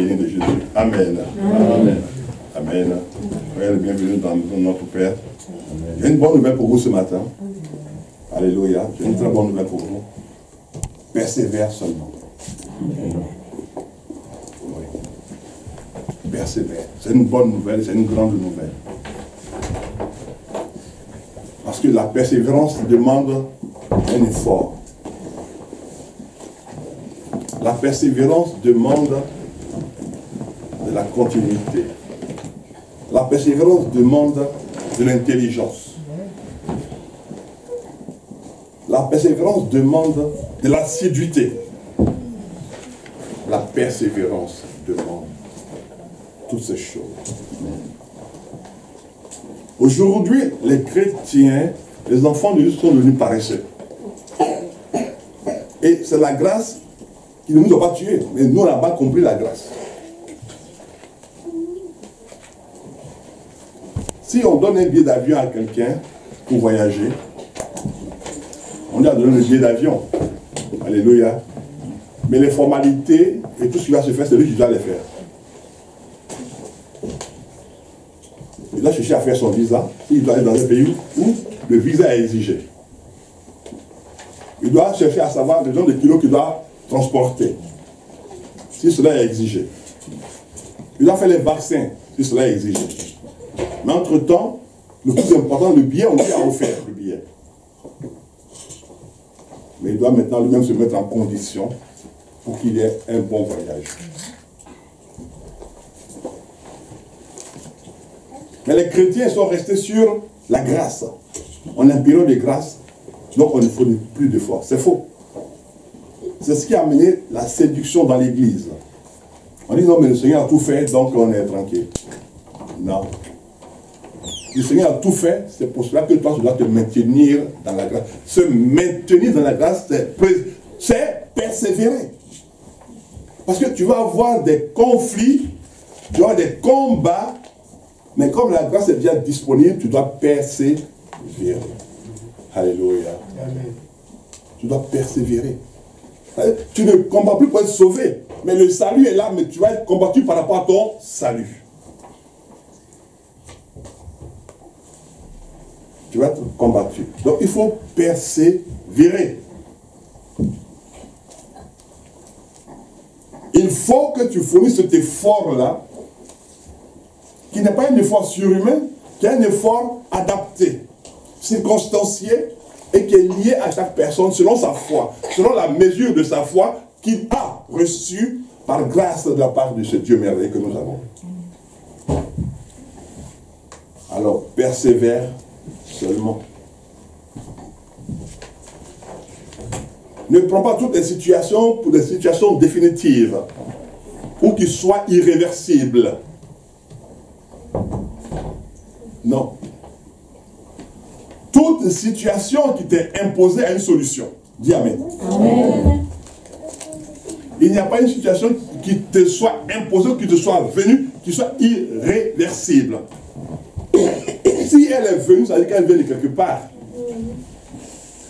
béni de Jésus. Amen. Amen. Amen. Soyez bienvenue dans notre Père. J'ai une bonne nouvelle pour vous ce matin. Alléluia. J'ai une très bonne nouvelle pour vous. Persévère seulement. Oui. Persévère. C'est une bonne nouvelle, c'est une grande nouvelle. Parce que la persévérance demande un effort. La persévérance demande de la continuité. La persévérance demande de l'intelligence. La persévérance demande de l'assiduité. La persévérance demande toutes ces choses. Aujourd'hui, les chrétiens, les enfants de Dieu sont devenus paresseux. Et c'est la grâce qui ne nous a pas tués. Mais nous, on n'a pas compris la grâce. Si on donne un billet d'avion à quelqu'un pour voyager, on lui a donné le billet d'avion. Alléluia. Mais les formalités et tout ce qui va se faire, c'est lui qui doit les faire. Il doit chercher à faire son visa. Il doit aller dans un pays où le visa est exigé. Il doit chercher à savoir le genre de kilos qu'il doit transporter, si cela est exigé. Il doit faire les vaccins, si cela est exigé. Mais entre-temps, le plus important, le billet, on lui a offert le billet. Mais il doit maintenant lui-même se mettre en condition pour qu'il ait un bon voyage. Mais les chrétiens sont restés sur la grâce. On a une période de grâce, donc on ne fournit plus d'efforts. C'est faux. C'est ce qui a amené la séduction dans l'église. On dit non, mais le Seigneur a tout fait, donc on est tranquille. Non. Le Seigneur a tout fait, c'est pour cela que toi, tu dois te maintenir dans la grâce. Se maintenir dans la grâce, c'est persévérer. Parce que tu vas avoir des conflits, tu vas avoir des combats, mais comme la grâce est déjà disponible, tu dois persévérer. Alléluia. Amen. Tu dois persévérer. Tu ne combats plus pour être sauvé, mais le salut est là, mais tu vas être combattu par rapport à ton salut. Tu vas être combattu. Donc il faut persévérer. Il faut que tu fournisses cet effort-là, qui n'est pas un effort surhumain, qui est un effort adapté, circonstancié, et qui est lié à chaque personne selon sa foi, selon la mesure de sa foi qu'il a reçue par grâce de la part de ce Dieu merveilleux que nous avons. Alors, persévère seulement. Ne prends pas toutes les situations pour des situations définitives ou qui soient irréversibles. Non. Toute situation qui t'est imposée a une solution. Dis Amen. Amen. Il n'y a pas une situation qui te soit imposée, qui te soit venue, qui soit irréversible. Si elle est venue, ça veut dire qu'elle vient de quelque part.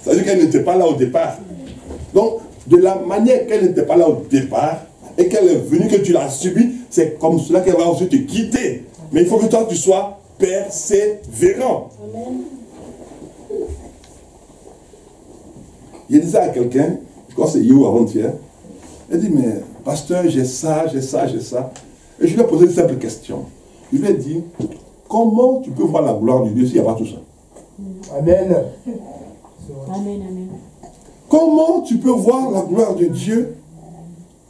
Ça veut dire qu'elle n'était pas là au départ. Donc, de la manière qu'elle n'était pas là au départ, et qu'elle est venue, que tu l'as subie, c'est comme cela qu'elle va ensuite te quitter. Mais il faut que toi, tu sois persévérant. Amen. Je disais à quelqu'un, quand c'est hier ou avant-hier, elle dit, mais pasteur, j'ai ça, j'ai ça, j'ai ça. Et je lui ai posé une simple question. Je lui ai dit, comment tu peux voir la gloire de Dieu s'il n'y a pas tout ça? Amen. Amen, amen. Comment tu peux voir la gloire de Dieu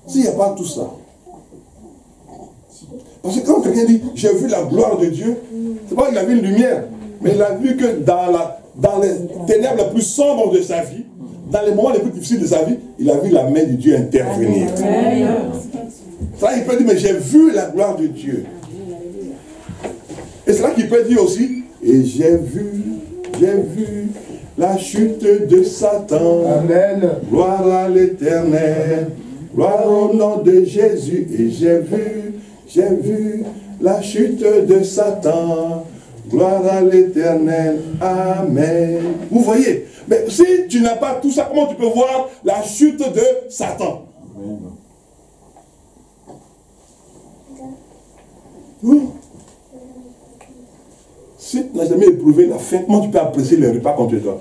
s'il n'y a pas tout ça? Parce que quand quelqu'un dit, j'ai vu la gloire de Dieu, c'est pas qu'il a vu une lumière, mais il a vu que dans les ténèbres les plus sombres de sa vie, dans les moments les plus difficiles de sa vie, il a vu la main de Dieu intervenir. Ça, il peut dire, mais j'ai vu la gloire de Dieu. Et c'est là qu'il peut dire aussi, et j'ai vu la chute de Satan. Amen. Gloire à l'Éternel, gloire au nom de Jésus. Et j'ai vu la chute de Satan. Gloire à l'Éternel. Amen. Vous voyez, mais si tu n'as pas tout ça, comment tu peux voir la chute de Satan? Amen. Oui. Si tu n'as jamais éprouvé la faim, comment tu peux apprécier les repas qu'on te donne?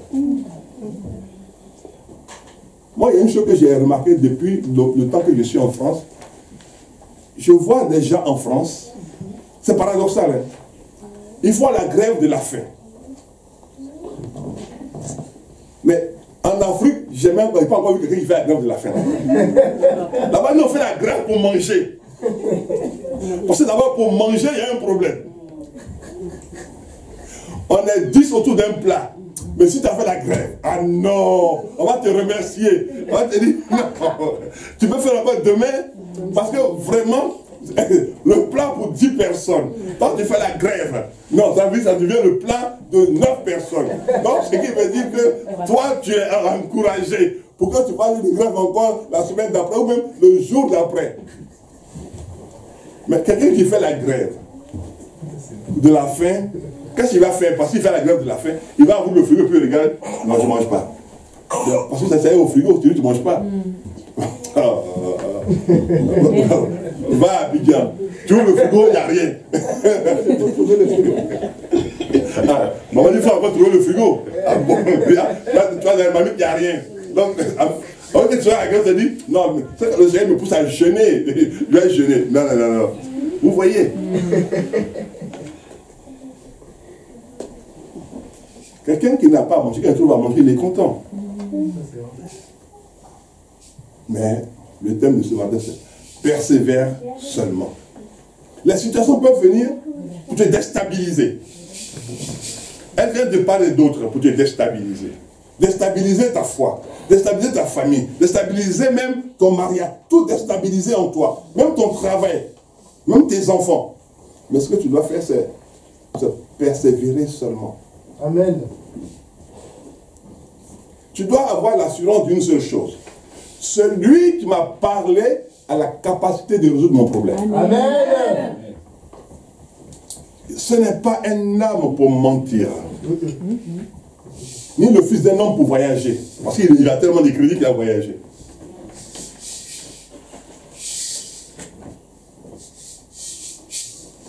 Moi, il y a une chose que j'ai remarqué depuis le temps que je suis en France. Je vois des gens en France, c'est paradoxal, hein? Ils font la grève de la faim. Mais en Afrique, j'ai même pas encore vu quelqu'un qui fait la grève de la faim. Là-bas, nous on fait la grève pour manger. Parce que d'abord, pour manger, il y a un problème. On est 10 autour d'un plat. Mais si tu as fait la grève, ah non, on va te remercier. On va te dire, non, tu peux faire encore demain, parce que vraiment, le plat pour 10 personnes, quand tu fais la grève, non, ça devient le plat de 9 personnes. Donc, ce qui veut dire que toi, tu es encouragé pour que tu fasses une grève encore la semaine d'après ou même le jour d'après. Mais quelqu'un qui fait la grève de la faim, qu'est-ce qu'il va faire? Parce qu'il fait la grève de la faim, il va ouvrir le frigo et puis il regarde, non, je ne mange pas. Parce que ça est au frigo, tu ne manges pas. Va à Abidjan, tu ouvres le frigo, il n'y a rien. Maman dit, il faut encore trouver le frigo. Ah bon, tu vas dans la mamie, il n'y a rien. Donc, quand tu vas à la grève, tu te dis, non, le Seigneur me pousse à jeûner. Je vais jeûner. Non, non, non, non. Vous voyez? Quelqu'un qui n'a pas mangé, qui trouve à manger, il est content. Mais le thème de ce matin, c'est persévère seulement. Les situations peuvent venir pour te déstabiliser. Elles viennent de part et d'autre pour te déstabiliser. Déstabiliser ta foi, déstabiliser ta famille, déstabiliser même ton mariage, tout déstabiliser en toi, même ton travail, même tes enfants. Mais ce que tu dois faire, c'est persévérer seulement. Amen. Tu dois avoir l'assurance d'une seule chose. Celui qui m'a parlé a la capacité de résoudre mon problème. Amen. Ce n'est pas un homme pour mentir. Ni le fils d'un homme pour voyager. Parce qu'il a tellement de crédits qu'il a voyagé.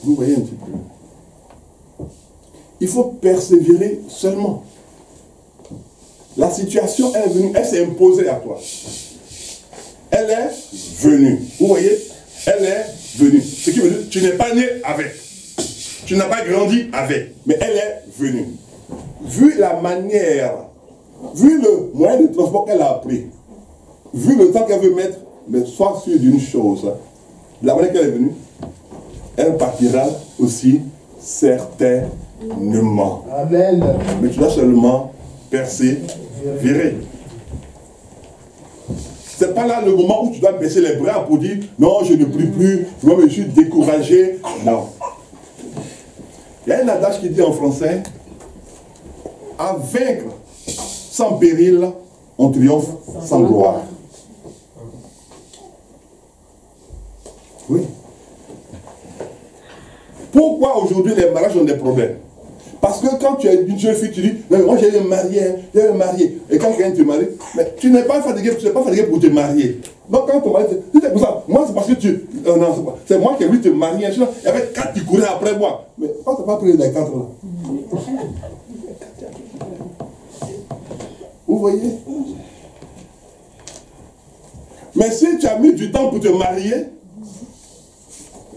Vous voyez un petit peu. Il faut persévérer seulement. La situation est venue, elle s'est imposée à toi. Elle est venue. Vous voyez? Elle est venue. Ce qui veut dire, tu n'es pas né avec. Tu n'as pas grandi avec. Mais elle est venue. Vu la manière, vu le moyen de transport qu'elle a pris, vu le temps qu'elle veut mettre, mais sois sûr d'une chose. La manière qu'elle est venue, elle partira aussi certainement. Amen. Mais tu dois seulement persévérer. Ce n'est pas là le moment où tu dois baisser les bras pour dire non, je ne prie plus, moi je suis découragé. Non. Il y a un adage qui dit en français, à vaincre sans péril, on triomphe sans gloire. Oui. Pourquoi aujourd'hui les mariages ont des problèmes? Parce que quand tu es une jeune fille, tu dis, non, moi j'ai un marié, Et quand quelqu'un te marie, mais tu n'es pas fatigué, pour te marier. Donc quand ton mari te dit, pour ça, moi c'est parce que tu... non, c'est moi qui ai voulu te marier. Il y avait 4 qui couraient après moi. Mais pourquoi tu n'as pas pris les 4 là? Vous voyez? Mais si tu as mis du temps pour te marier,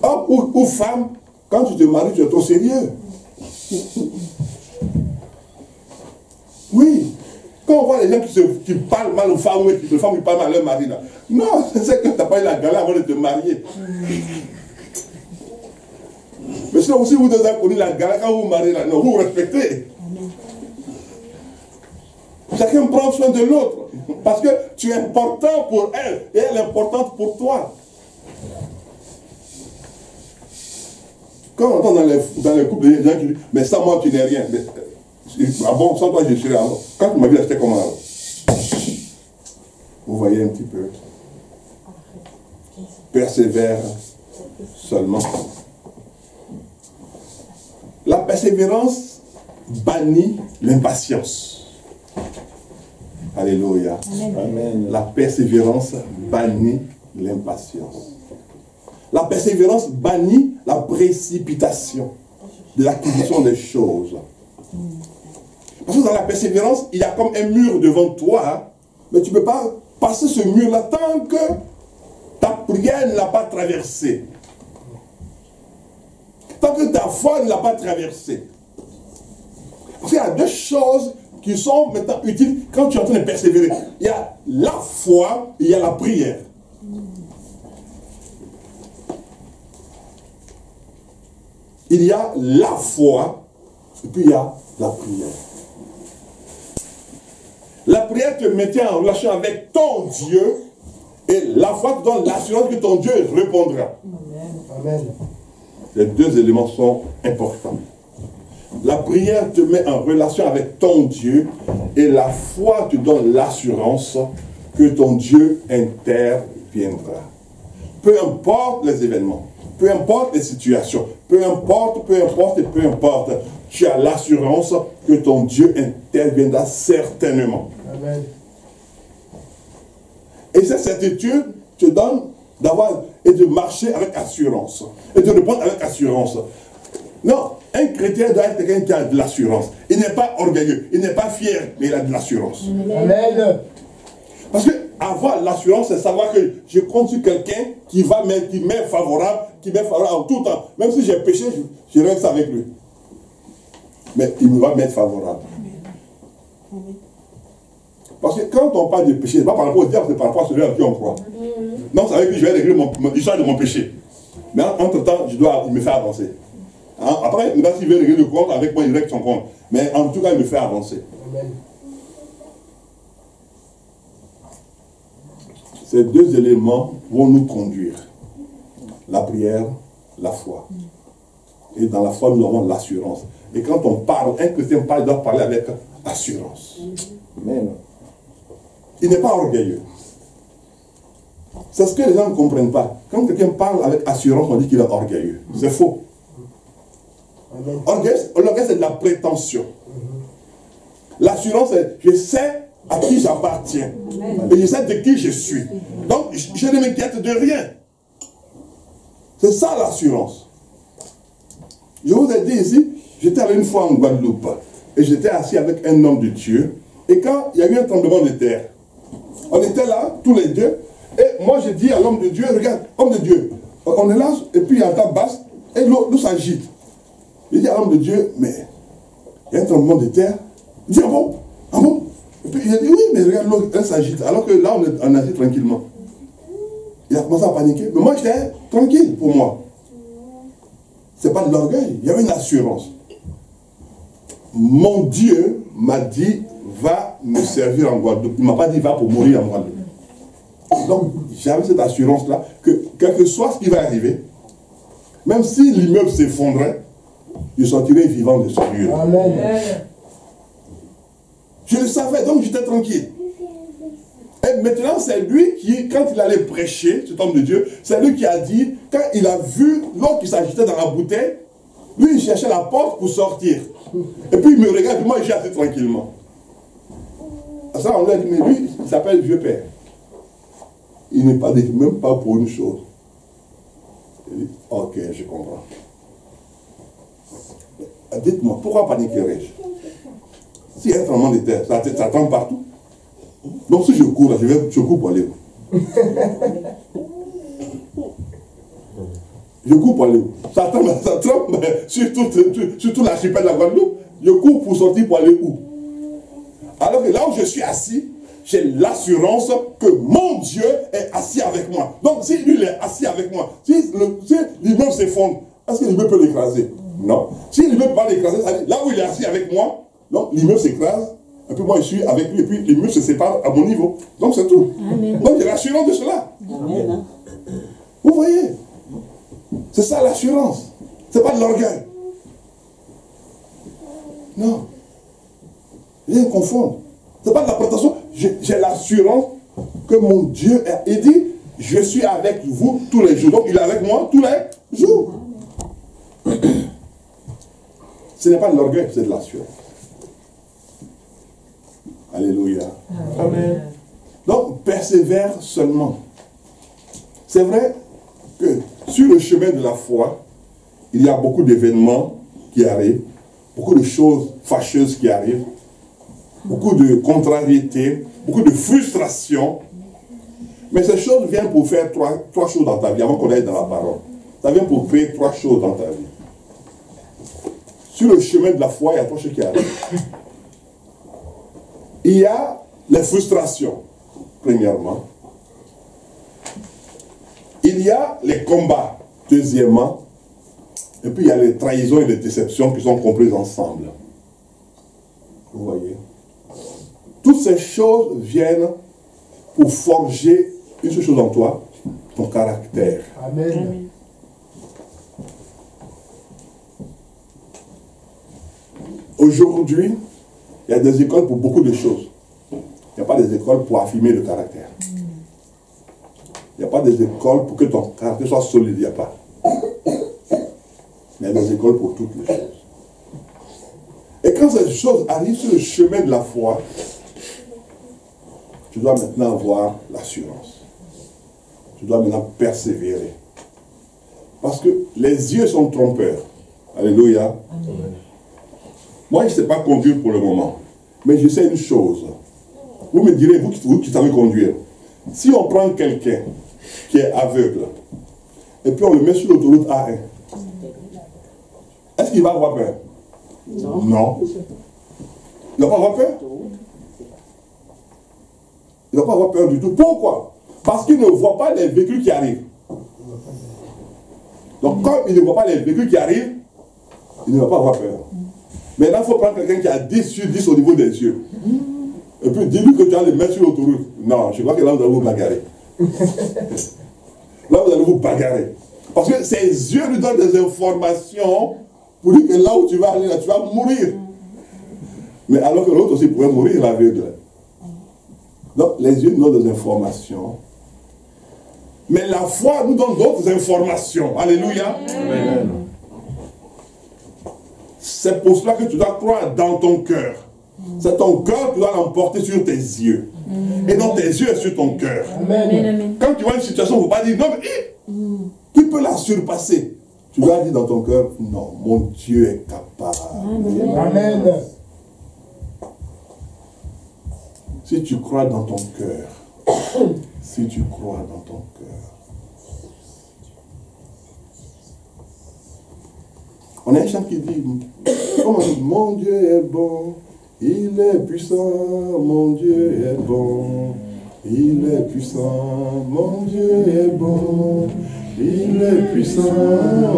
homme ou femme, quand tu te maries, tu es trop sérieux. Oui. Quand on voit les gens qui parlent mal aux femmes, ou les femmes qui parlent mal à leur mari, là. Non, c'est que tu n'as pas eu la galère avant de te marier. Mais sinon, aussi vous devez connu la galère quand vous vous mariez, là, non, vous vous respectez. Chacun prend soin de l'autre. Parce que tu es important pour elle et elle est importante pour toi. Quand on entend dans les couples des gens qui disent, mais sans moi tu n'es rien. Mais, ah bon, sans toi je serai alors. Quand tu m'as vu, c'était comment alors? Vous voyez un petit peu. Persévère seulement. La persévérance bannit l'impatience. Alléluia. Amen. La persévérance bannit l'impatience. La persévérance bannit la précipitation de l'acquisition des choses. Parce que dans la persévérance, il y a comme un mur devant toi, mais tu ne peux pas passer ce mur-là tant que ta prière ne l'a pas traversé. Tant que ta foi ne l'a pas traversé. Parce qu'il y a deux choses qui sont maintenant utiles quand tu es en train de persévérer. Il y a la foi et il y a la prière. Il y a la foi et puis il y a la prière. La prière te mettait en relation avec ton Dieu et la foi te donne l'assurance que ton Dieu répondra. Amen. Les deux éléments sont importants. La prière te met en relation avec ton Dieu et la foi te donne l'assurance que ton Dieu interviendra. Peu importe les événements, peu importe les situations, peu importe, tu as l'assurance que ton Dieu interviendra certainement. Amen. Et cette certitude te donne d'avoir et de marcher avec assurance et de répondre avec assurance. Non, un chrétien doit être quelqu'un qui a de l'assurance. Il n'est pas orgueilleux, il n'est pas fier, mais il a de l'assurance. Amen. Parce que avoir l'assurance, c'est savoir que je compte sur quelqu'un qui m'est favorable, en tout temps. Même si j'ai péché, je reste avec lui. Mais il me va m'être favorable. Parce que quand on parle de péché, ce n'est pas par rapport au diable, c'est par rapport à celui à qui on croit. Non, c'est avec lui que je vais régler l'histoire de mon péché. Mais entre-temps, il me fait avancer. Hein? Après, s'il veut régler le compte, avec moi, il règle son compte. Mais en tout cas, il me fait avancer. Amen. Ces deux éléments vont nous conduire. La prière, la foi. Et dans la foi, nous avons l'assurance. Et quand on parle, un chrétien parle, il doit parler avec assurance. Amen. Il n'est pas orgueilleux. C'est ce que les gens ne comprennent pas. Quand quelqu'un parle avec assurance, on dit qu'il est orgueilleux. C'est faux. Orgueil, c'est de la prétention. L'assurance, c'est je sais à qui j'appartiens. Et je sais de qui je suis. Donc, je ne m'inquiète de rien. C'est ça l'assurance. Je vous ai dit ici, j'étais allé une fois en Guadeloupe. Et j'étais assis avec un homme de Dieu. Et quand il y a eu un tremblement de terre, on était là, tous les deux. Et moi, j'ai dit à l'homme de Dieu, regarde, homme de Dieu, on est là, et puis il y a un tas basse, et l'eau s'agite. J'ai dit à l'homme de Dieu, mais il y a un tremblement de terre. Il dit, ah bon? Ah bon? Et puis il a dit, oui, mais regarde, l'eau, elle s'agite. Alors que là, on agit tranquillement. Il a commencé à paniquer. Mais moi, j'étais tranquille pour moi. Ce n'est pas de l'orgueil. Il y avait une assurance. Mon Dieu m'a dit, va me servir en Guadeloupe. Il ne m'a pas dit, va pour mourir en Guadeloupe. Donc, j'avais cette assurance-là que, quel que soit ce qui va arriver, même si l'immeuble s'effondrait, je sortirai vivant de ce lieu. Amen. Je le savais, donc j'étais tranquille. Et maintenant, c'est lui qui, quand il allait prêcher, cet homme de Dieu, c'est lui qui a dit, quand il a vu l'eau qui s'agitait dans la bouteille, lui, il cherchait la porte pour sortir. Et puis il me regarde, et moi, j'ai assis tranquillement. À ça, on lui a dit, mais lui, il s'appelle Vieux Père. Il n'est pas dit, même pas pour une chose. Il dit, ok, je comprends. Dites-moi, pourquoi paniquerais-je? S'il y a un tremblement de terre, ça tombe partout. Donc si je cours, là, je cours pour aller où? Je cours pour aller où? Ça tremble sur tout l'archipel de la Guadeloupe. Je cours pour sortir pour aller où? Alors que là où je suis assis, j'ai l'assurance que mon Dieu est assis avec moi. Donc si lui il est assis avec moi, si l'immeuble s'effondre, est-ce que l'immeuble peut l'écraser? Non. Si l'immeuble ne peut pas l'écraser, là où il est assis avec moi, donc l'immeuble s'écrase, et puis moi je suis avec lui, et puis l'immeuble se sépare à mon niveau. Donc c'est tout. Amen. Donc j'ai l'assurance de cela. Amen. Vous voyez? C'est ça l'assurance. C'est pas de l'orgueil. Non. Rien confondre. C'est pas de la prétention. J'ai l'assurance que mon Dieu il dit, je suis avec vous tous les jours. Donc il est avec moi tous les jours. Ce n'est pas de l'orgueil, c'est de l'assurance. Alléluia. Donc persévère seulement. C'est vrai que Sur le chemin de la foi, il y a beaucoup d'événements qui arrivent, beaucoup de choses fâcheuses qui arrivent, beaucoup de contrariétés, beaucoup de frustrations. Mais ces choses viennent pour faire trois choses dans ta vie, avant qu'on aille dans la parole. Ça vient pour créer trois choses dans ta vie. Sur le chemin de la foi, il y a trois choses qui arrivent. Il y a les frustrations, premièrement. Il y a les combats, deuxièmement. Et puis il y a les trahisons et les déceptions qui sont comprises ensemble. Vous voyez? Toutes ces choses viennent pour forger une seule chose en toi, ton caractère. Amen. Aujourd'hui, il y a des écoles pour beaucoup de choses. Il n'y a pas des écoles pour affirmer le caractère. Il n'y a pas des écoles pour que ton caractère soit solide, il n'y a pas. Mais il y a des écoles pour toutes les choses. Et quand ces choses arrivent sur le chemin de la foi, tu dois maintenant avoir l'assurance. Tu dois maintenant persévérer. Parce que les yeux sont trompeurs. Alléluia. Amen. Moi, je ne sais pas conduire pour le moment. Mais je sais une chose. Vous me direz, vous qui savez conduire, si on prend quelqu'un qui est aveugle, et puis on le met sur l'autoroute A1, est-ce qu'il va avoir peur? Non. Il ne va pas avoir peur? Il ne va pas avoir peur du tout. Pourquoi? Parce qu'il ne voit pas les véhicules qui arrivent. Donc, comme il ne voit pas les véhicules qui arrivent, il ne va pas avoir peur. Maintenant, il faut prendre quelqu'un qui a 10 sur 10 au niveau des yeux. Et puis, dis-lui que tu vas le mettre sur l'autoroute. Non, je crois que là, vous allez vous bagarrer. Là, vous allez vous bagarrer. Parce que ses yeux lui donnent des informations pour dire que là où tu vas aller, là, tu vas mourir. Mais alors que l'autre aussi pourrait mourir, l'aveugle. Donc, les yeux nous donnent des informations. Mais la foi nous donne d'autres informations. Alléluia. Amen. C'est pour cela que tu dois croire dans ton cœur. C'est ton cœur qui doit l'emporter sur tes yeux. Et non tes yeux sur ton cœur. Quand tu vois une situation, il ne faut pas dire, non mais qui peut la surpasser? Tu dois dire dans ton cœur, non, mon Dieu est capable. Amen. Si tu crois dans ton cœur, si tu crois dans ton cœur, on a un chant qui dit, oh, mon Dieu est bon, il est puissant, mon Dieu est bon, il est puissant, mon Dieu est bon, il est puissant,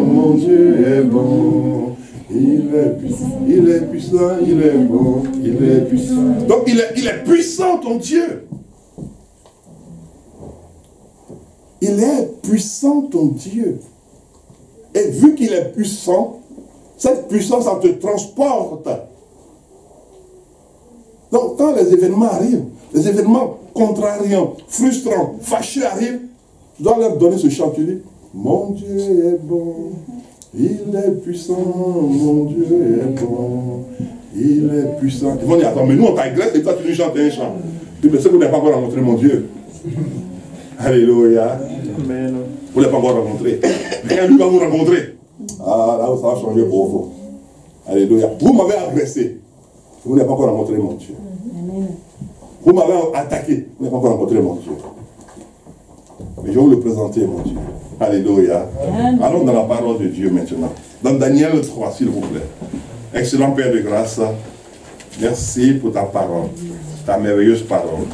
mon Dieu est bon, il est puissant, il est puissant, il est bon, il est puissant. Donc il est puissant ton Dieu. Il est puissant ton Dieu. Et vu qu'il est puissant, cette puissance, ça te transporte. Donc, quand les événements arrivent, les événements contrariants, frustrants, fâcheux arrivent, tu dois leur donner ce chant. Tu dis, mon Dieu est bon, il est puissant, mon Dieu est bon, il est puissant. Ils vont dire, attends, mais nous on t'agresse et toi tu nous chantes un chant. Tu dis, mais c'est que vous n'avez pas encore rencontré mon Dieu. Alléluia. Amen. Vous ne l'avez pas encore rencontré. Rien lui va vous rencontrer. Ah, là, ça va changer pour vous. Alléluia. Vous m'avez agressé. Vous n'avez pas encore rencontré mon Dieu. Vous m'avez attaqué. Vous n'avez pas encore rencontré mon Dieu. Mais je vais vous le présenter, mon Dieu. Alléluia. Allons dans la parole de Dieu maintenant. Dans Daniel 3, s'il vous plaît. Excellent Père de grâce. Merci pour ta parole. Ta merveilleuse parole.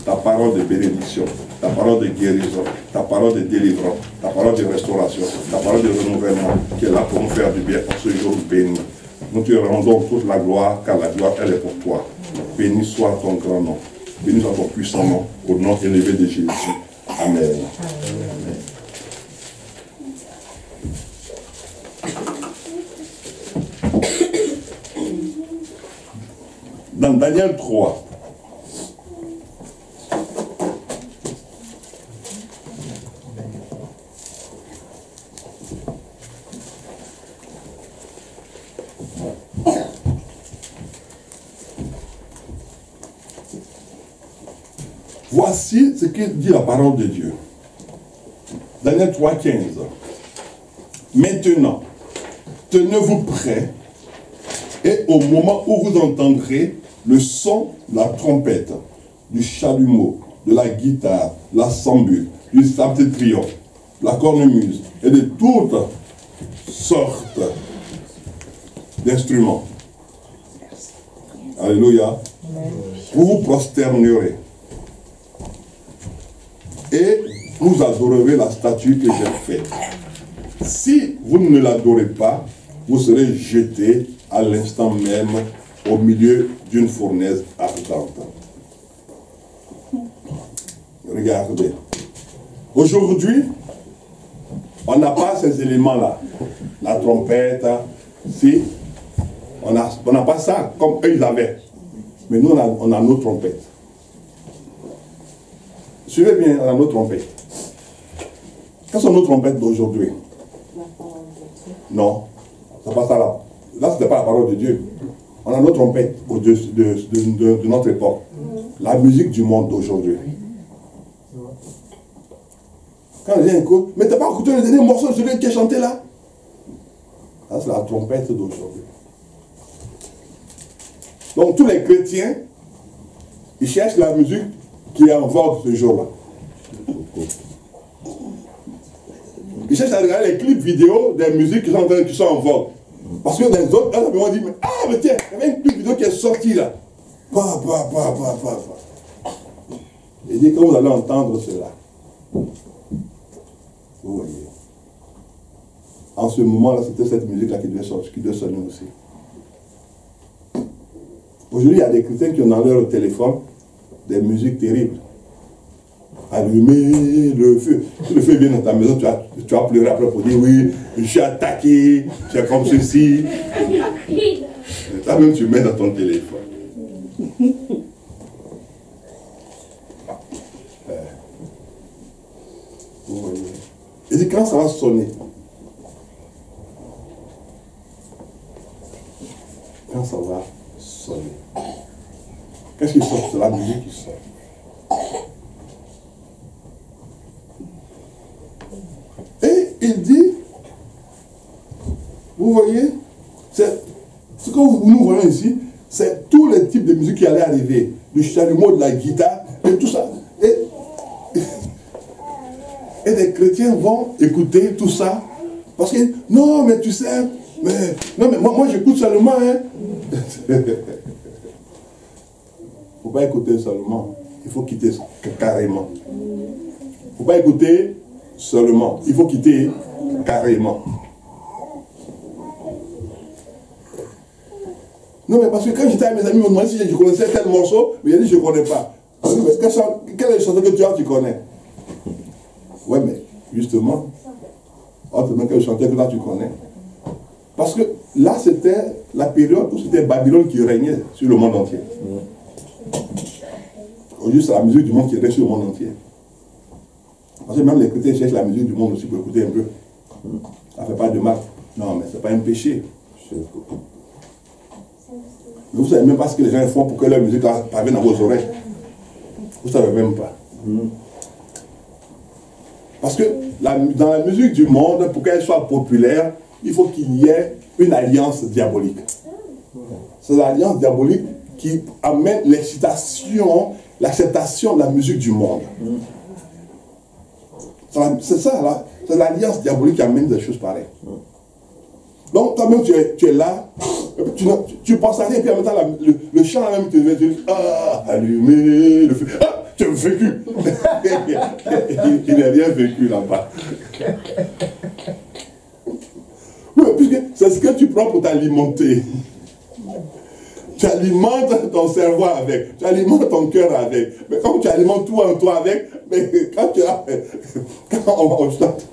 Ta parole de bénédiction. Ta parole de guérison, ta parole de délivrance, ta parole de restauration, ta parole de renouvellement, qui est là pour nous faire du bien en ce jour béni. Nous te rendons toute la gloire, car la gloire, elle est pour toi. Béni soit ton grand nom. Béni soit ton puissant nom, au nom élevé de Jésus. Amen. Amen. Dans Daniel 3, voici ce que dit la parole de Dieu. Daniel 3, 15. Maintenant, tenez-vous prêts, et au moment où vous entendrez le son de la trompette, du chalumeau, de la guitare, la sambule, du septentrion, la cornemuse et de toutes sortes d'instruments. Alléluia. Vous vous prosternerez et vous adorerez la statue que j'ai faite. Si vous ne l'adorez pas, vous serez jetés à l'instant même au milieu d'une fournaise ardente. Regardez. Aujourd'hui, on n'a pas ces éléments-là. La trompette, si, on n'a pas ça comme eux ils avaient. Mais nous, on a nos trompettes. Suivez bien, on a nos trompettes. Quelles sont nos trompettes d'aujourd'hui? Non, c'est pas ça là. Là, ce n'est pas la parole de Dieu. On a nos trompettes de notre époque. La musique du monde d'aujourd'hui. Quand les gens écoutent, mais tu n'as pas écouté le dernier morceau de celui qui est chanté là? Ça, c'est la trompette d'aujourd'hui. Donc, tous les chrétiens, ils cherchent la musique qui est en vogue ce jour-là. Ils cherchent à regarder les clips vidéo des musiques qui sont en vogue. Parce que les autres, elles m'ont dit, mais tiens, il y avait une clip vidéo qui est sortie là. Et dit, quand vous allez entendre cela, vous voyez. En ce moment-là, c'était cette musique-là qui devait sortir, qui devait sonner aussi. Aujourd'hui, il y a des chrétiens qui ont dans leur téléphone des musiques terribles. Allumer le feu. Si le feu vient dans ta maison, tu vas pleurer après pour dire oui, je suis attaqué, c'est comme ceci. Ça même tu mets dans ton téléphone. Vous voyez. Et c'est quand ça va sonner. Quand ça va sonner. Qu'est-ce qui sort? C'est la musique qui sort. Et il dit, vous voyez, ce que nous voyons ici, c'est tous les types de musique qui allaient arriver. Du chalumeau, de la guitare, et tout ça. Et des chrétiens vont écouter tout ça. Parce que, non, mais tu sais, non, mais moi j'écoute seulement, hein. Il ne faut pas écouter seulement. Il faut quitter carrément. Il ne faut pas écouter seulement. Il faut quitter carrément. Non, mais parce que quand j'étais avec mes amis, ils m'ont demandé si je connaissais tel morceau, mais j'ai dit je ne connais pas. Mais quelle est la chanson que tu as, tu connais? Ouais, mais justement, on te demande quel chanteur que là tu connais. Parce que là, c'était la période où c'était Babylone qui régnait sur le monde entier. Aujourd'hui, c'est la musique du monde qui règne sur le monde entier. Parce que même les chrétiens cherchent la musique du monde aussi pour écouter un peu. Ça ne fait pas de mal. Non, mais ce n'est pas un péché. Mais vous ne savez même pas ce que les gens font pour que leur musique parvienne dans vos oreilles. Vous ne savez même pas. Parce que dans la musique du monde, pour qu'elle soit populaire, il faut qu'il y ait une alliance diabolique. C'est l'alliance diabolique qui amène l'excitation, l'acceptation de la musique du monde. C'est ça, là. C'est l'alliance diabolique qui amène des choses pareilles. Donc, toi-même, tu es là, tu penses à rien, et puis en même temps, le chant, là même, tu dis, ah, allumer le feu. Ah, tu as vécu. Il n'a rien vécu là-bas. Oui, puisque c'est ce que tu prends pour t'alimenter. Tu alimentes ton cerveau avec, tu alimentes ton cœur avec. Mais comme tu alimentes tout en toi avec, mais quand tu as, quand on chante,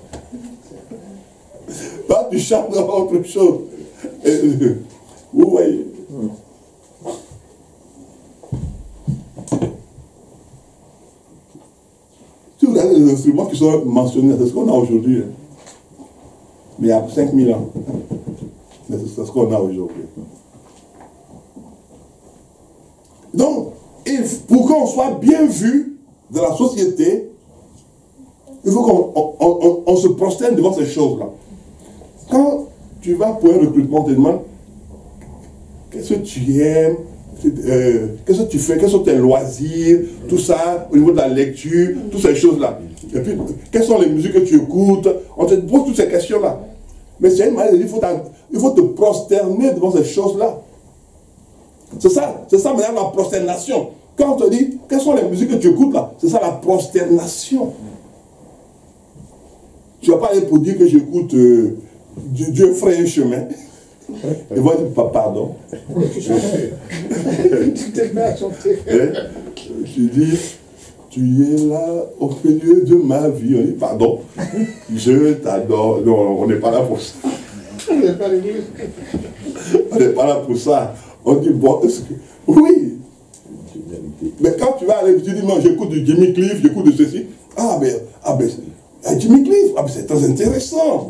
là tu chantes autre chose. Vous voyez. Si vous regardez les instruments qui sont mentionnés, c'est ce qu'on a aujourd'hui. Mais il y a 5000 ans. Mais c'est ce qu'on a aujourd'hui. Donc, pour qu'on soit bien vu de la société, il faut qu'on se prosterne devant ces choses-là. Quand tu vas pour un recrutement, on te demande qu'est-ce que tu aimes, qu'est-ce que tu fais, quels sont tes loisirs, tout ça, au niveau de la lecture, toutes ces choses-là. Et puis, quelles sont les musiques que tu écoutes? On te pose toutes ces questions-là. Mais c'est une manière de dire, il faut te prosterner devant ces choses-là. C'est ça maintenant la prosternation. Quand on te dit, quelles sont les musiques que tu écoutes là? C'est ça la prosternation. Tu ne vas pas aller pour dire que j'écoute Dieu ferait un chemin. Et moi, je dis, pardon. Tu t'es mis à chanter. Tu dis, tu es là au milieu de ma vie. On dit, pardon, je t'adore. Non, on n'est pas là pour ça. On n'est pas l'église. On n'est pas là pour ça. On dit, bon, oui. Mais quand tu vas aller, tu dis, non, j'écoute du Jimmy Cliff, j'écoute de ceci. Jimmy Cliff, c'est très intéressant.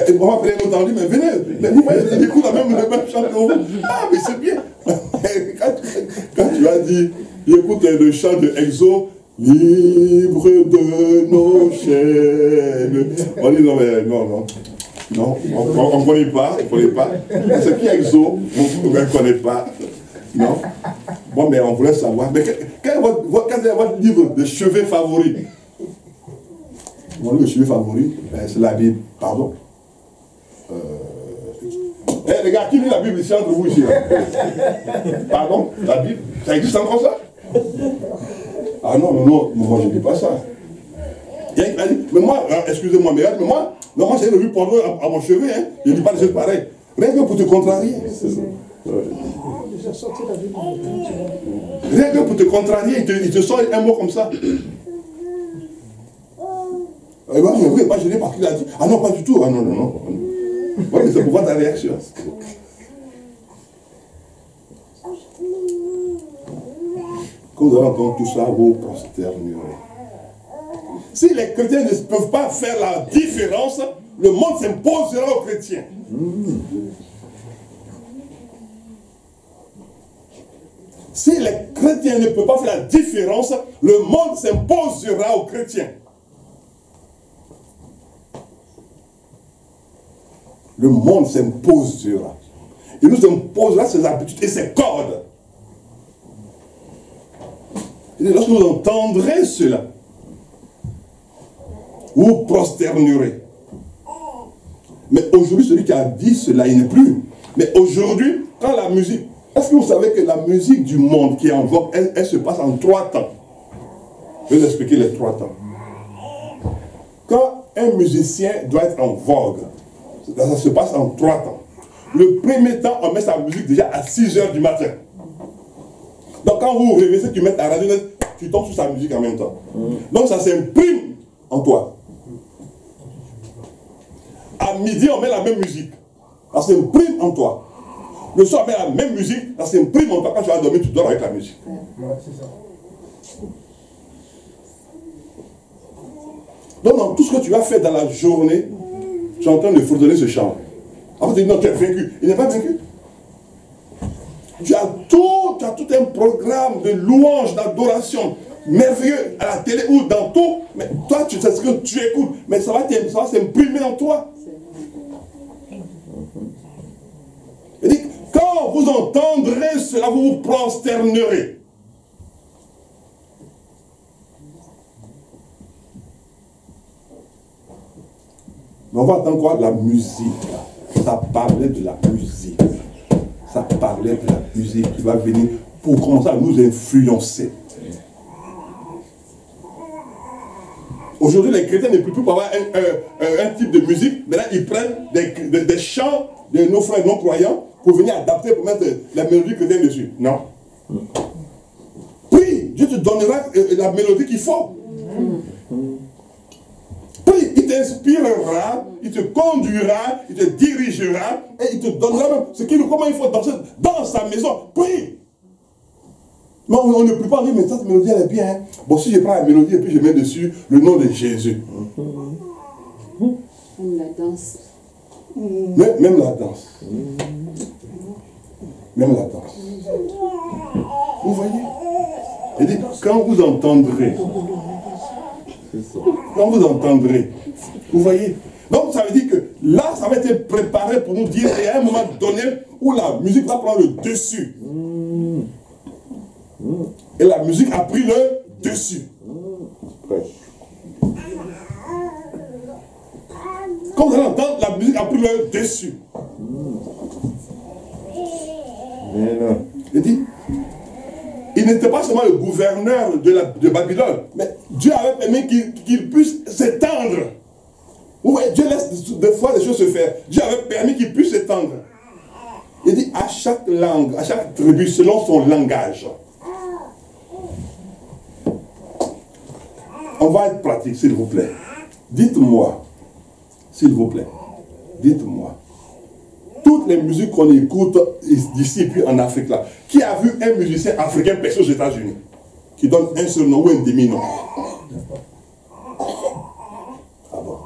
Et moi, bien entendu, mais venez, mais vous voyez, il écoute le même chant que vous. Ah, mais c'est bien. Quand tu as dit, j'écoute le chant de Exo, libre de nos chaînes. On dit, non, mais non. Non, on ne connaît pas, C'est qui Exo? On ne connaît pas. Non. Bon, mais on voulait savoir. Mais quel est votre livre de chevet favori? Mon livre de chevet favori, c'est la Bible. Pardon. Les gars, qui lit la Bible ici entre vous ici? Pardon? La Bible? Ça existe encore ça? Ah non, moi je ne dis pas ça. Mais moi, excusez-moi, mais moi, j'ai le vu porno à mon chevet, hein. Je ne dis pas des choses pareilles. Rien que pour te contrarier. Rien que pour te contrarier, il te sort un mot comme ça. Et moi, je ne pas gêner parce qu'il a dit, ah non, pas du tout. Ah non. Ouais, mais c'est pour voir ta réaction. Quand vous allez entendre tout ça, vous prosternerez. Si les chrétiens ne peuvent pas faire la différence, le monde s'imposera aux chrétiens. Si les chrétiens ne peuvent pas faire la différence, le monde s'imposera aux chrétiens. Le monde s'imposera. Il nous imposera ses habitudes et ses codes. Et lorsque vous entendrez cela, vous prosternerez. Mais aujourd'hui, celui qui a dit cela, il n'est plus. Mais aujourd'hui, quand la musique... Est-ce que vous savez que la musique du monde qui est en vogue, elle se passe en 3 temps? Je vais vous expliquer les 3 temps. Quand un musicien doit être en vogue, ça se passe en 3 temps. Le premier temps, on met sa musique déjà à 6 h du matin. Donc quand vous vous réveillez, tu mets ta radio, tu tombes sur sa musique en même temps. Donc ça s'imprime en toi. À midi, on met la même musique. Ça s'imprime en toi. Le soir, on met la même musique, ça s'imprime en toi. Quand tu vas dormir, tu dors avec la musique. C'est ça. Donc dans tout ce que tu vas faire dans la journée, tu es en train de fredonner ce chant. Après, tu dis non, tu es vaincu. Il n'est pas vaincu. Tu as tout un programme de louanges, d'adoration, merveilleux à la télé ou dans tout. Mais toi, tu sais ce que tu écoutes. Mais ça va s'imprimer en toi. Il dit, quand vous entendrez cela, vous vous prosternerez. Mais on va entendre quoi? La musique. Ça parlait de la musique. Ça parlait de la musique qui va venir pour commencer à nous influencer. Aujourd'hui, les chrétiens ne peuvent plus avoir un type de musique. Maintenant, ils prennent des chants de nos frères non-croyants pour venir adapter, pour mettre la mélodie chrétienne dessus. Non. Prie, Dieu te donnera la mélodie qu'il faut. Prie, il t'inspirera, il te conduira, il te dirigera et il te donnera même comment il faut danser dans sa maison. Prie. Mais on ne peut pas dire, mais cette mélodie elle est bien. Hein. Bon, si je prends la mélodie et puis je mets dessus le nom de Jésus. Même la danse. Même la danse. Même la danse. Vous voyez? Il dit, quand vous entendrez, vous voyez? Donc ça veut dire que là, ça va être préparé pour nous dire, et à un moment donné, où la musique va prendre le dessus. Et la musique a pris le dessus. Comme vous allez entendre, la musique a pris le dessus. Il dit, il n'était pas seulement le gouverneur de Babylone, mais Dieu avait permis qu'il puisse s'étendre. Vous voyez, Dieu laisse des fois les choses se faire. Dieu avait permis qu'il puisse s'étendre. Il dit à chaque langue, à chaque tribu, selon son langage. On va être pratique, s'il vous plaît. Dites-moi, s'il vous plaît, dites-moi, toutes les musiques qu'on écoute d'ici puis en Afrique là, qui a vu un musicien africain percer aux États-Unis, qui donne un seul nom ou un demi-nom? Ah bon?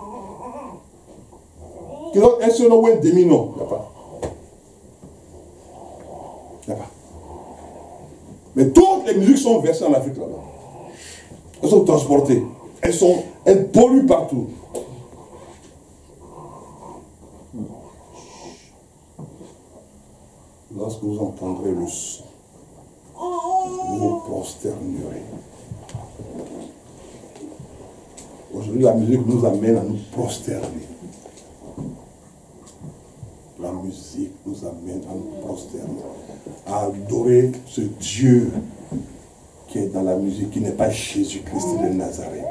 Qui donne un seul nom ou un demi-nom? Il n'y a pas. Il n'y a pas. Mais toutes les musiques sont versées en Afrique là-bas. Elles sont transportées. Elles polluent partout. Lorsque vous entendrez le son, vous vous prosternerez. Aujourd'hui, la musique nous amène à nous prosterner. La musique nous amène à nous prosterner, à adorer ce Dieu qui est dans la musique, qui n'est pas Jésus-Christ de Nazareth,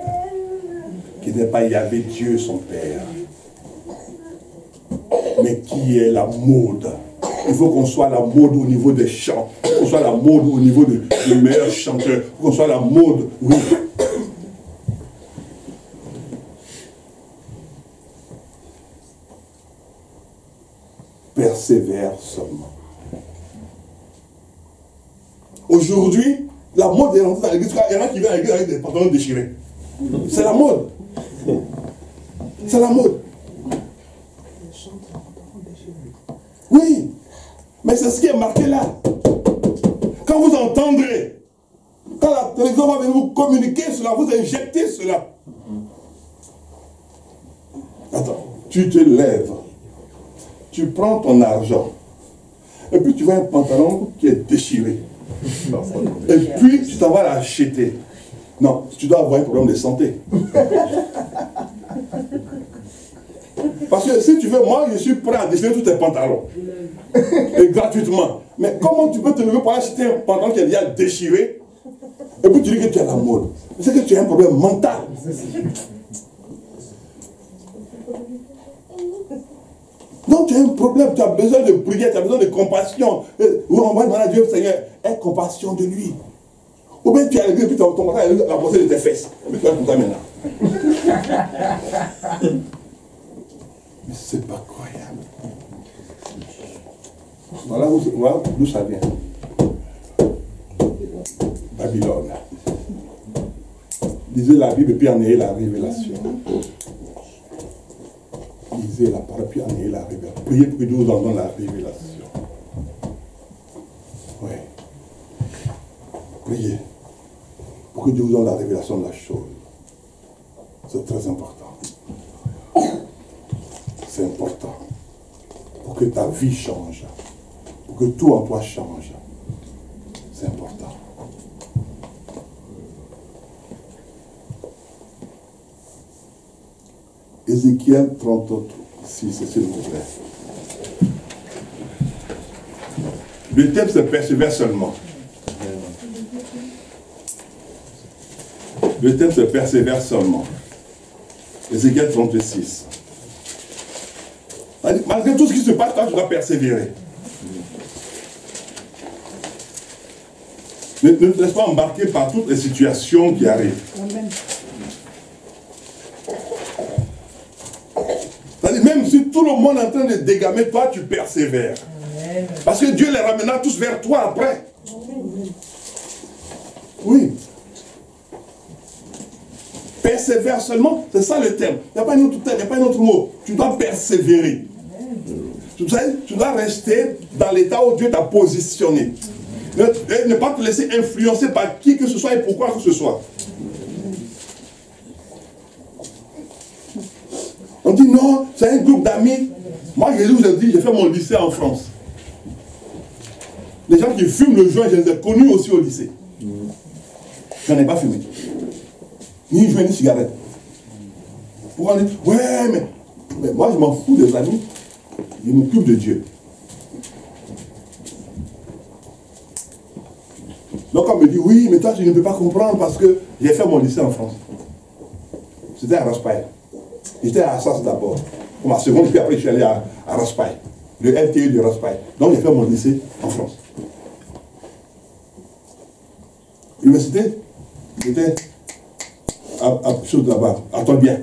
qui n'est pas Yahvé Dieu son Père, mais qui est la mode. Il faut qu'on soit la mode au niveau des chants, qu'on soit la mode au niveau du meilleur chanteur, qu'on soit la mode, oui. Persévère seulement. Aujourd'hui, la mode est rentrée dans l'église. Il y en a qui viennent à l'église avec des pantalons déchirés. C'est la mode. C'est la mode. Oui. Mais c'est ce qui est marqué là. Quand vous entendrez, quand la télévision va venir vous communiquer cela, vous injectez cela. Attends, tu te lèves. Tu prends ton argent. Et puis tu vois un pantalon qui est déchiré. Et puis tu t'en vas l'acheter. Non, tu dois avoir un problème de santé. Parce que si tu veux, moi je suis prêt à déchirer tous tes pantalons. Et gratuitement. Mais comment tu peux te lever pour acheter un pantalon qui est déjà déchiré? Et puis tu dis que tu as la mode. C'est que tu as un problème mental. Donc tu as un problème, tu as besoin de prière, tu as besoin de compassion. On va demander à Dieu, Seigneur, aie compassion de lui. Ou bien tu as l'église et puis ton mental est la pensée de tes fesses. Et puis tu vas comme ça maintenant. Mais c'est pas croyable. Voilà d'où ça vient. Babylone. Lisez la Bible et puis en ayez la révélation. Lisez la parole, puis en ayez la révélation. Priez pour que Dieu vous en donne la révélation. Oui. Priez pour que Dieu vous donne la révélation de la chose. C'est très important. C'est important. Pour que ta vie change. Pour que tout en toi change. C'est important. Ézéchiel 36, s'il vous plaît. Le thème se persévère seulement. Le thème se persévère seulement. Ézéchiel 36. Malgré tout ce qui se passe, toi, tu dois persévérer. Ne te laisse pas embarquer par toutes les situations qui arrivent. Amen. Même si tout le monde est en train de dégamer, toi, tu persévères. Amen. Parce que Dieu les ramènera tous vers toi après. Amen. Oui. Persévère seulement, c'est ça le thème. Il n'y a pas un autre thème, il n'y a pas un autre mot. Tu dois persévérer. Tu dois rester dans l'état où Dieu t'a positionné. Ne pas te laisser influencer par qui que ce soit et pourquoi que ce soit. On dit non, c'est un groupe d'amis. Moi, Jésus vous a dit, j'ai fait mon lycée en France. Les gens qui fument le joint, je les ai connus aussi au lycée. Je n'en ai pas fumé. Ni joint, ni cigarette. Pourquoi on dit, ouais, mais moi, je m'en fous des amis. Je m'occupe de Dieu. Donc on me dit, oui, mais toi tu ne peux pas comprendre parce que j'ai fait mon lycée en France. C'était à Raspail. J'étais à Assas d'abord. Pour ma seconde, puis après je suis allé à Raspail. Le LTE de Raspail. Donc j'ai fait mon lycée en France. L'université, j'étais à là-bas, à Tolbiac.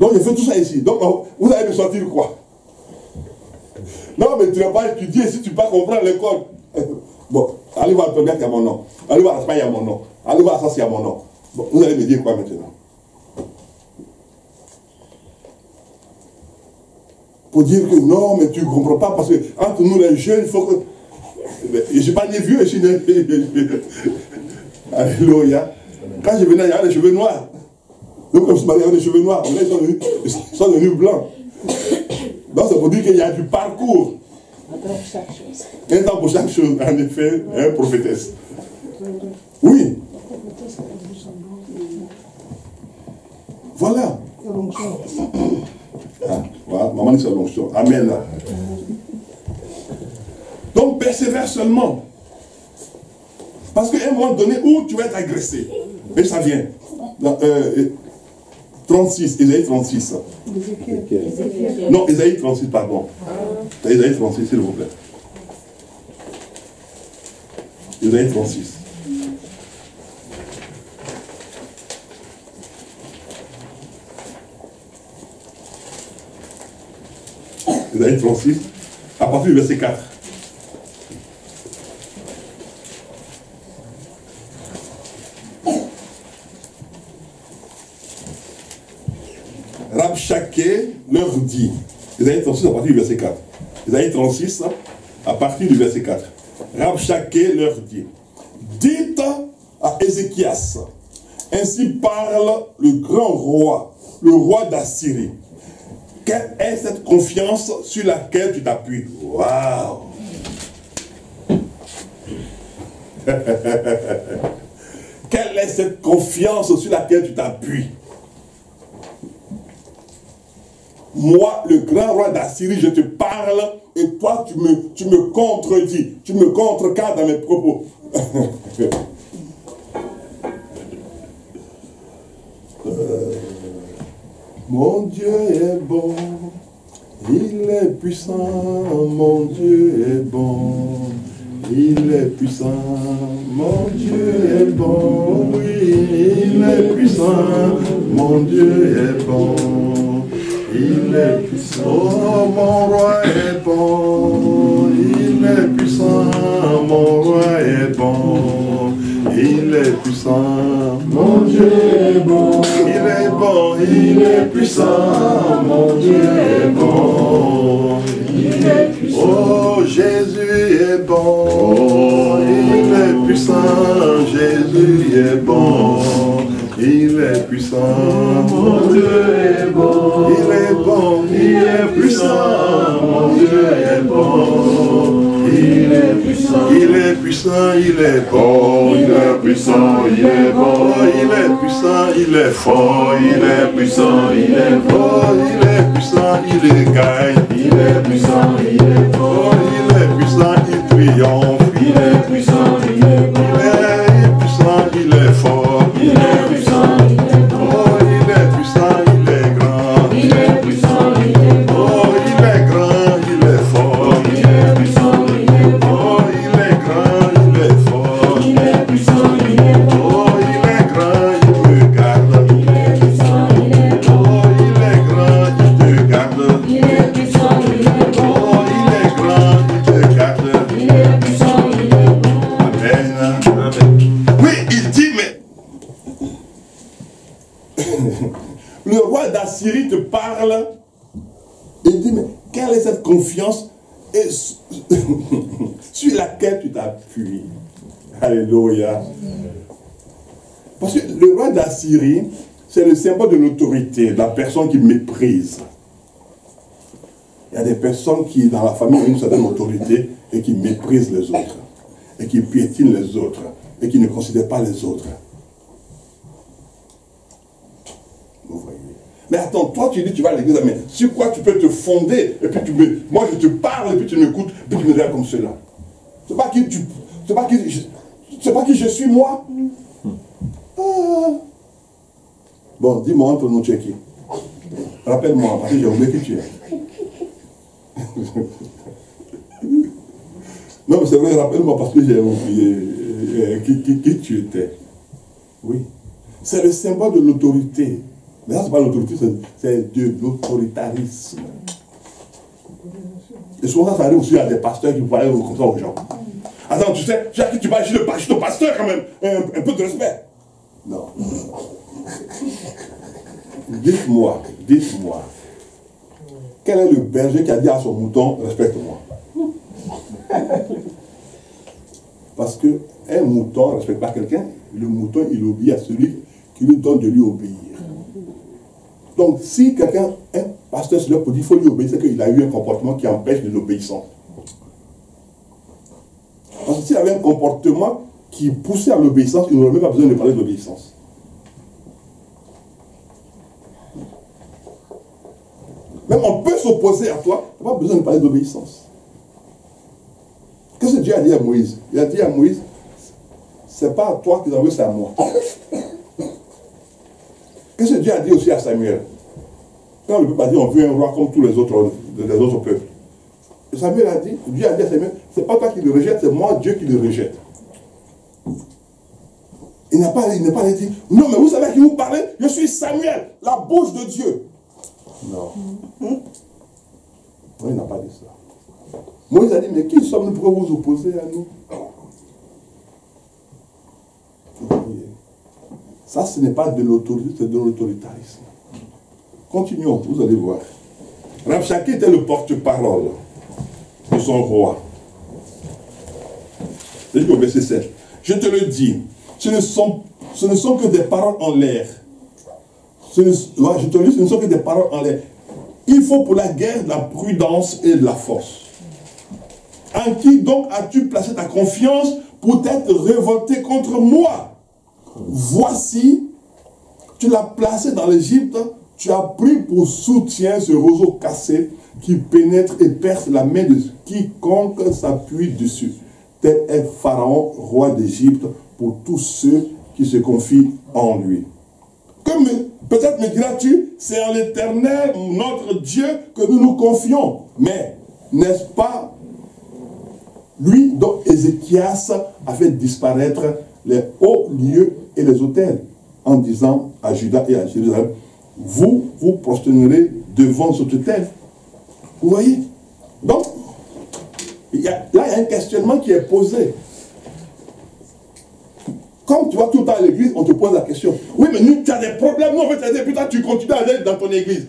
Donc j'ai fait tout ça ici. Donc vous allez me sortir quoi? Non, mais tu n'as pas étudié si tu ne peux pas comprendre l'école. Bon, allez voir Tolbiac, il y a mon nom. Allez voir Raspail, il y a mon nom. Allez voir Assas, il y a mon nom. Bon, vous allez me dire quoi maintenant? Pour dire que non, mais tu ne comprends pas parce que entre nous les jeunes, il faut que. Je ne suis pas né vieux, je suis né. Alléluia. Quand je venais, il y avait des cheveux noirs. Donc, comme je parlais, il y avait des cheveux noirs. Là, ils sont devenus blancs. Donc, c'est pour dire qu'il y a du parcours. Un temps pour chaque chose. Un temps pour chaque chose, en effet, hein, prophétesse. Oui. Voilà. Ah, voilà, maman dit c'est l'onction. Amen. Donc persévère seulement. Parce qu'à un moment donné où tu vas être agressé. Et ça vient. Dans, 36, Ésaïe 36. Non, Ésaïe 36, pardon. Ésaïe 36, s'il vous plaît. Ésaïe 36. Ésaïe 36, à partir du verset 4. Rabchaké leur dit, Ésaïe 36 à partir du verset 4. Ésaïe 36 à partir du verset 4. Rabchaké leur dit, dites à Ézéchias, ainsi parle le grand roi, le roi d'Assyrie. Quelle est cette confiance sur laquelle tu t'appuies? Waouh! Quelle est cette confiance sur laquelle tu t'appuies? Moi, le grand roi d'Assyrie, je te parle et toi, tu me contredis. Tu me contrecarres dans mes propos. Mon Dieu est bon, il est puissant, mon Dieu est bon, il est puissant, mon Dieu est bon, oui, il est puissant, mon Dieu est bon, il est puissant, oh mon roi est bon, il est puissant, mon roi est bon. Il est puissant, mon Dieu est bon, il est bon, il est puissant, mon Dieu est bon, il est puissant, oh Jésus est bon, oh, il est puissant, Jésus est bon, il est puissant, mon Dieu est bon, il est bon, il est puissant, mon Dieu est bon. Il est puissant, il est puissant, il est bon, il est puissant, il est bon, il est puissant, il est fort, il est puissant, il est fort, il est puissant, il est gagne, il est puissant, il est fort, il est puissant, il triomphe, il est puissant, il est bon, il est puissant, il est fort, il est puissant, il est bon, oh, il est puissant, il est grand, il est puissant, il est bon, oh, il est grand, il est fort, il est puissant. Le roi d'Assyrie te parle et dit, mais quelle est cette confiance et sur laquelle tu t'appuies? Alléluia. Parce que le roi d'Assyrie C'est le symbole de l'autorité, de la personne qui méprise. Il y a des personnes qui, dans la famille, ont une certaine autorité et qui méprisent les autres, et qui piétinent les autres, et qui ne considèrent pas les autres. Vous voyez. Mais attends, toi tu dis tu vas à l'église, mais sur quoi tu peux te fonder, et puis moi je te parle, et puis tu m'écoutes, et puis tu me regardes comme cela. C'est pas qui je suis moi. Ah. Bon, dis-moi entre nous tu es qui. Rappelle-moi, parce que j'ai oublié qui tu es. Non, mais c'est vrai, rappelle-moi parce que j'ai oublié qui tu étais. Oui. C'est le symbole de l'autorité. Mais ça, c'est pas l'autorité, c'est de l'autoritarisme. Et souvent, ça arrive aussi à des pasteurs qui parlent comme ça aux gens. Attends, tu sais, à qui tu parles, je suis le pasteur quand même. Un peu de respect. Non. Dites-moi. Quel est le berger qui a dit à son mouton, respecte-moi? Parce qu'un mouton ne respecte pas quelqu'un. Le mouton, il obéit à celui qui lui donne de lui obéir. Donc, si quelqu'un, un pasteur se lève pour dire qu'il faut lui obéir, c'est qu'il a eu un comportement qui empêche de l'obéissance. Parce que s'il avait un comportement qui poussait à l'obéissance, il n'aurait même pas besoin de parler d'obéissance. Même on peut s'opposer à toi, il n'y a pas besoin de parler d'obéissance. Qu'est-ce que Dieu a dit à Moïse? Il a dit à Moïse, c'est pas à toi qu'ils envoient, c'est à moi. Qu'est-ce que Dieu a dit aussi à Samuel? Quand le peuple a dit on veut un roi comme tous les autres peuples. Et Samuel a dit, Dieu a dit à Samuel, c'est pas toi qui le rejette, c'est moi Dieu qui le rejette. Il n'a pas dit, non mais vous savez à qui vous parlez? Je suis Samuel, la bouche de Dieu. Non. Non, il n'a pas dit ça. Moïse a dit, mais qui sommes-nous pour vous opposer à nous? Vous voyez. Ça, ce n'est pas de l'autorité, c'est de l'autoritarisme. Continuons, vous allez voir. Rabshakeh était le porte-parole de son roi. C'est au verset 7. Je te le dis, ce ne sont que des paroles en l'air. Je te le dis, ce ne sont que des paroles en l'air. Il faut pour la guerre de la prudence et de la force. En qui donc as-tu placé ta confiance pour t'être révolté contre moi? Voici, tu l'as placé dans l'Égypte, tu as pris pour soutien ce roseau cassé qui pénètre et perce la main de quiconque s'appuie dessus. Tel est Pharaon, roi d'Égypte, pour tous ceux qui se confient en lui. Comme peut-être me diras-tu, c'est en l'Éternel, notre Dieu, que nous nous confions. Mais, n'est-ce pas lui dont Ézéchias a fait disparaître les hauts lieux et les autels, en disant à Juda et à Jérusalem, vous vous prosternerez devant cet autel. Vous voyez? Donc, là, il y a un questionnement qui est posé. Comme tu vas tout le temps à l'église, on te pose la question. Oui, mais nous, tu as des problèmes, nous on veut t'aider, puis toi, tu continues à aller dans ton église.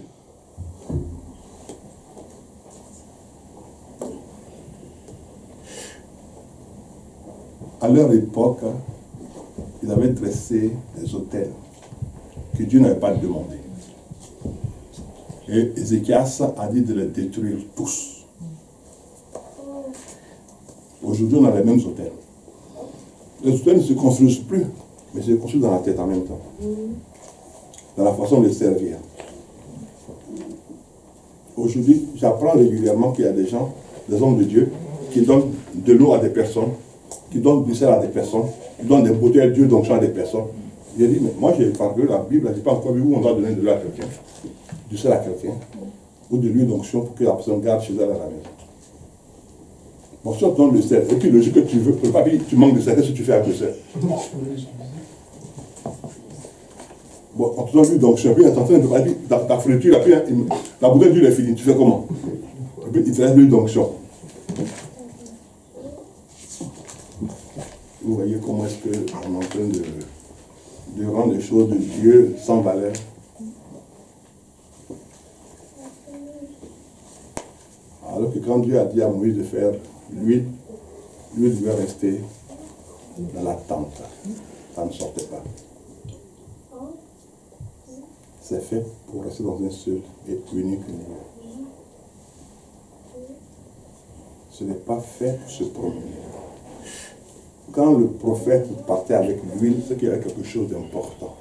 À leur époque, ils avaient dressé des autels que Dieu n'avait pas demandé. Et Ézéchias a dit de les détruire tous. Aujourd'hui, on a les mêmes autels. Les autels ne se construisent plus, mais se construisent dans la tête en même temps. Dans la façon de servir. Aujourd'hui, j'apprends régulièrement qu'il y a des gens, des hommes de Dieu, qui donnent de l'eau à des personnes, qui donnent du sel à des personnes, qui donnent des bouteilles d'huile d'onction à des personnes. J'ai dit, mais moi j'ai parlé la Bible, je n'ai pas encore vu où on doit donner de l'eau à quelqu'un, du sel à quelqu'un, ou de l'huile d'onction pour que la personne garde chez elle à la maison. Bon, si on te donne le sel, et puis le jus que tu veux, le papier, tu manques de sel, qu'est-ce que tu fais avec le sel? Bon, on te donne l'huile d'onction, puis tu es en train de ta friture, puis la bouteille d'huile est finie, tu fais comment? Et puis il te reste l'huile d'onction. Vous voyez comment est-ce qu'on est en train de rendre les choses de Dieu sans valeur. Alors que quand Dieu a dit à Moïse de faire l'huile devait rester dans la tente. Ça ne sortait pas. c'est fait pour rester dans un seul et unique lieu. Ce n'est pas fait pour se promener. Quand le prophète partait avec l'huile, c'est qu'il y avait quelque chose d'important.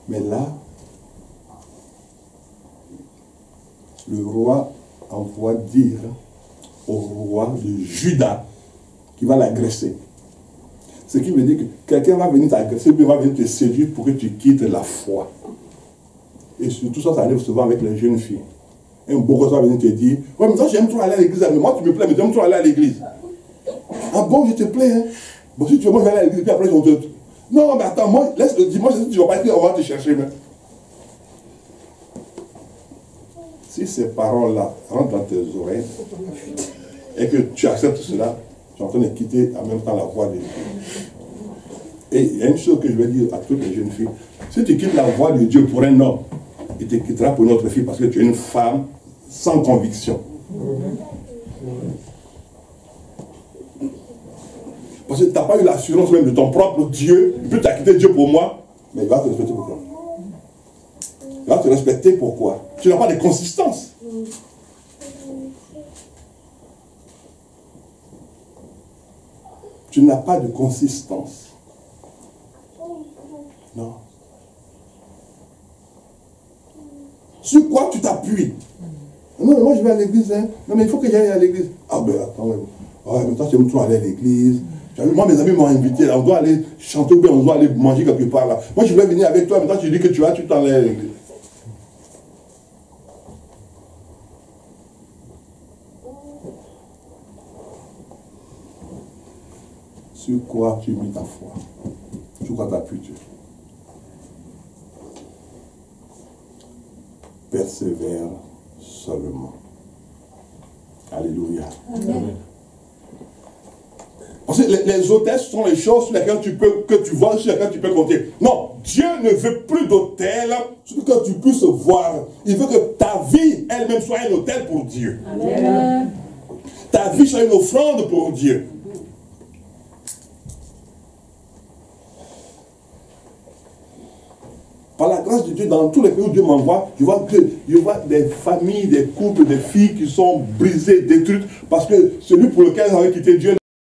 Mais là, le roi envoie dire au roi de Juda qui va l'agresser. Ce qui veut dire que quelqu'un va venir t'agresser, puis va venir te séduire pour que tu quittes la foi. Et surtout ça arrive souvent avec les jeunes filles. Un beau gosse va venir te dire, ouais, mais toi j'aime trop aller à l'église, mais moi tu me plais, mais j'aime trop aller à l'église. Ah bon, je te plais, hein? Bon, si tu veux, moi je vais aller à l'église, puis après on te... Non, mais attends, moi, laisse le dimanche, tu ne vas pas être, on va te chercher, mais... Si ces paroles-là rentrent dans tes oreilles, et que tu acceptes cela, tu es en train de quitter en même temps la voie de Dieu. Et il y a une chose que je vais dire à toutes les jeunes filles. Si tu quittes la voie de Dieu pour un homme, il te quittera pour une autre fille parce que tu es une femme sans conviction. Parce que tu n'as pas eu l'assurance même de ton propre Dieu. Il peut t'acquitter Dieu pour moi, mais il va te respecter pourquoi? Il va te respecter pourquoi? Tu n'as pas de consistance. Tu n'as pas de consistance. Non. Sur quoi tu t'appuies? Non, mais moi je vais à l'église. Hein. Non, mais il faut que j'aille à l'église. Ah ben attends, mais toi tu aimes trop aller à l'église. Moi mes amis m'ont invité, là, on doit aller chanter ou bien on doit aller manger quelque part là. Moi je voulais venir avec toi, mais toi tu dis que tu t'en allais à l'église. Sur quoi tu mets ta foi? Sur quoi t'appuies-tu? Persévère seulement. Alléluia. Amen. Parce que les hôtels sont les choses sur lesquelles que tu vois, sur lesquelles tu peux compter. Non, Dieu ne veut plus d'hôtel sur lequel tu puisses voir. Il veut que ta vie elle-même soit un hôtel pour Dieu. Amen. Ta vie soit une offrande pour Dieu. Par la grâce de Dieu, dans tous les pays où Dieu m'envoie, je vois des familles, des couples, des filles qui sont brisées, détruites, parce que celui pour lequel ils avaient quitté Dieu